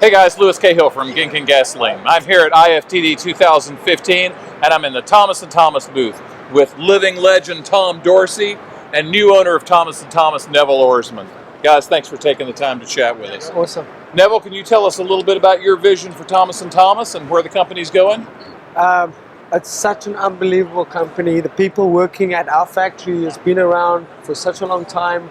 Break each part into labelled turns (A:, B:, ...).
A: Hey guys, Louis Cahill from Gink and Gasoline. I'm here at IFTD 2015, and I'm in the Thomas & Thomas booth with living legend Tom Dorsey and new owner of Thomas & Thomas, Neville Oarsman. Guys, thanks for taking the time to chat with us.
B: Awesome.
A: Neville, can you tell us a little bit about your vision for Thomas & Thomas and where the company's going?
B: It's such an unbelievable company. The people working at our factory has been around for such a long time.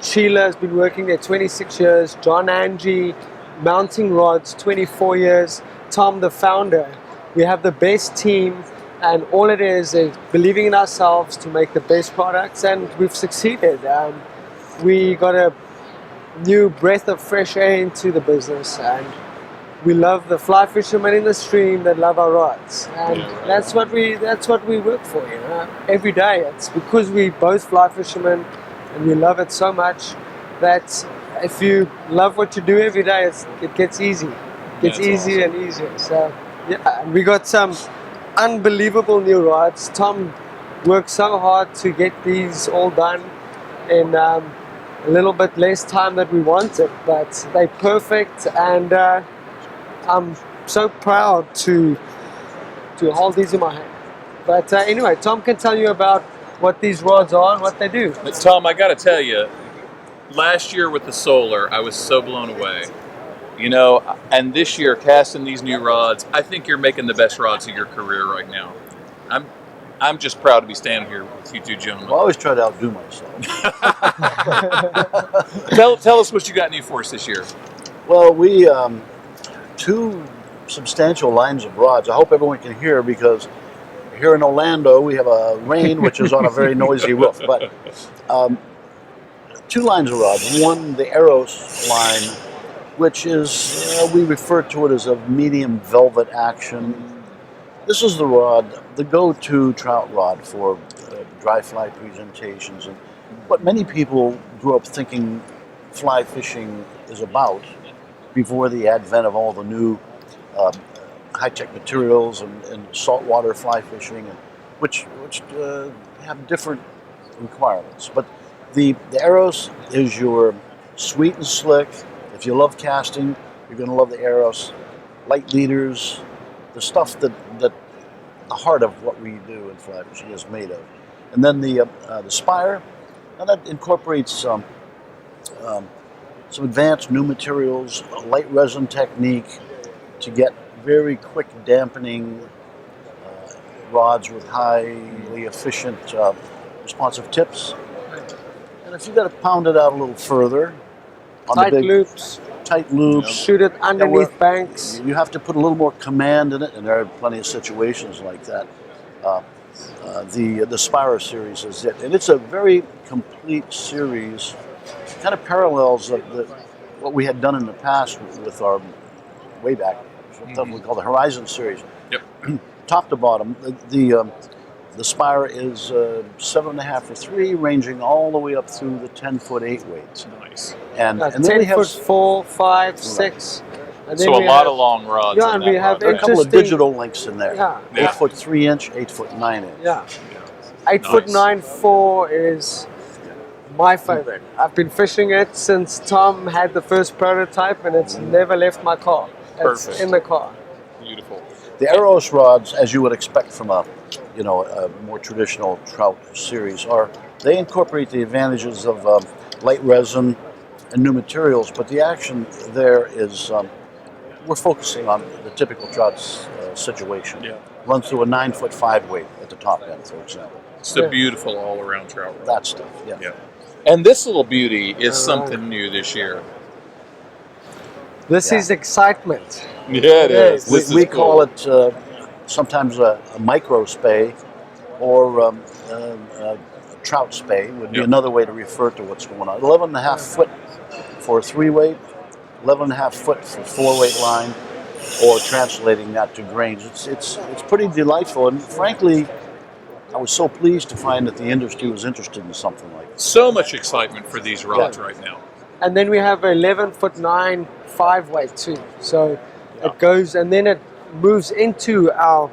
B: Sheila has been working there 26 years. John Angie, mounting rods, 24 years. Tom, the founder. We have the best team, and all it is believing in ourselves to make the best products, and we've succeeded. We got a new breath of fresh air into the business, and we love the fly fishermen in the stream that love our rods, and that's what we work for. Every day. It's because we both fly fishermen, and we love it so much that if you love what you do every day, it gets easy. It gets easier and easier. So yeah, and we got some unbelievable new rods. Tom worked so hard to get these all done in a little bit less time than we wanted, but they're perfect, and I'm so proud to hold these in my hand. But anyway, Tom can tell you about what these rods are and what they do.
A: But Tom, I got to tell you, last year with the solar, I was so blown away. And this year casting these new rods, I think you're making the best rods of your career right now. I'm just proud to be standing here with you two gentlemen.
C: Well, I always try to outdo myself.
A: Tell us what you got new for us this year.
C: Well, we two substantial lines of rods. I hope everyone can hear, because here in Orlando we have a rain which is on a very noisy roof. But two lines of rods. One, the Eros line, which is, we refer to it as a medium velvet action. This is the rod, the go-to trout rod for dry fly presentations, and what many people grew up thinking fly fishing is about before the advent of all the new high-tech materials and saltwater fly fishing, which have different requirements. But the Eros is your sweet and slick. If you love casting, you're going to love the Eros. Light leaders, the stuff that the heart of what we do in fly fishing is made of. And then the Spire, and that incorporates some advanced new materials, a light resin technique to get very quick dampening rods with highly efficient responsive tips. And if you've got to pound it out a little further, on
B: Tight
C: the big
B: loops.
C: Tight loops.
B: Shoot it underneath banks.
C: You have to put a little more command in it, and there are plenty of situations like that. The Spire series is it, and it's a very complete series. It kind of parallels what we had done in the past with our way back, what we call the Horizon series.
A: Yep.
C: Top to bottom, the Spire is 7.5 for 3, ranging all the way up through the 10-foot 8 weights.
A: Nice.
C: And then
B: 10
C: we have
B: foot 4, 5, 6. And then
A: So a
B: we
A: lot
B: have-
A: of long rods.
B: Yeah,
A: in
B: and
A: that
B: we have
A: rod,
C: there are a
A: right?
C: couple of
B: interesting-
C: digital links in there.
B: Yeah.
C: 8 foot 3 inch, 8 foot 9 inch.
B: Yeah. 8 foot 9 4 is my favorite. I've been fishing it since Tom had the first prototype, and it's never left my car. It's
A: Perfect.
B: in the car.
A: Beautiful.
C: The Eros rods, as you would expect from a more traditional trout series, they incorporate the advantages of light resin and new materials, but the action there is we're focusing on the typical trout situation.
A: Yeah.
C: Run through a 9 foot 5 weight at the top end, for example.
A: It's a beautiful all-around trout rod.
C: That stuff, yeah.
A: Yeah. And this little beauty is something new this year.
B: This is excitement.
A: Yeah, it is. This
C: We
A: is cool.
C: call it sometimes a micro spay, or a trout spay would be another way to refer to what's going on. 11.5 foot for a 3 weight, 11.5 foot for 4 weight line, or translating that to grains. It's pretty delightful, and frankly, I was so pleased to find that the industry was interested in something like this.
A: So much excitement for these rods right now.
B: And then we have 11 foot 9 5 weight too. So it goes, and then it moves into our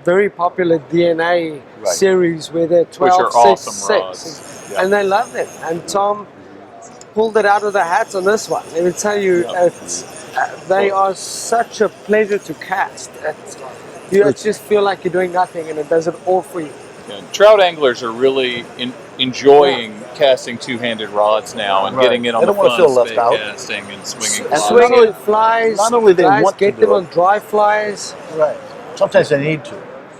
B: very popular DNA series where they're 12,
A: Which are
B: 6,
A: awesome
B: 6.
A: rods.
B: And they love it. And Tom pulled it out of the hat on this one. Let me tell you, They are such a pleasure to cast. You just feel like you're doing nothing, and it does it all for you.
A: Yeah, trout anglers are really enjoying casting two-handed rods now and
C: Right.
A: getting in on
C: They
A: the
C: don't wanna
A: fun
C: feel left
A: spit
C: out.
A: casting and swinging
C: And
A: flies.
B: Swinging flies.
C: not only they
B: guys
C: want to
B: get
C: do
B: them
C: it.
B: on dry flies.
C: Right. Sometimes they need to.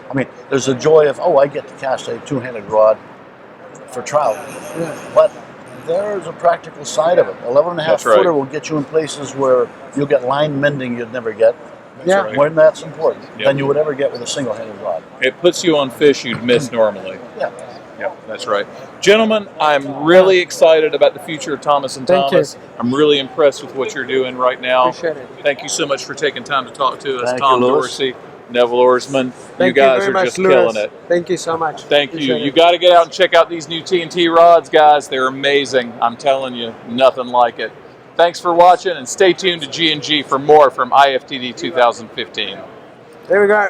C: I mean, there's a joy of, I get to cast a two-handed rod for trout.
B: Yeah.
C: But there's a practical side of it. 11 and a half
A: That's right.
C: footer will get you in places where you'll get line mending you'd never get.
B: Yeah.
A: right.
C: More than that's important
A: Yep.
C: than you would ever get with a single-handed rod.
A: It puts you on fish you'd miss normally.
C: Yeah.
A: Yep, that's right. Gentlemen, I'm really excited about the future of Thomas &
B: Thank
A: Thomas.
B: you.
A: I'm really impressed with what you're doing right now.
B: Appreciate it.
A: Thank you so much for taking time to talk to us.
C: Thank
A: Tom
C: you, Louis.
A: Dorsey, Neville Oarsman. You
B: Thank
A: guys
B: very
A: are
B: much,
A: just
B: Louis.
A: killing it.
B: Thank you so much.
A: Thank you.
B: Appreciate
A: You
B: it.
A: got to get out and check out these new T&T rods, guys. They're amazing. I'm telling you, nothing like it. Thanks for watching, and stay tuned to G&G for more from IFTD 2015.
B: There we go.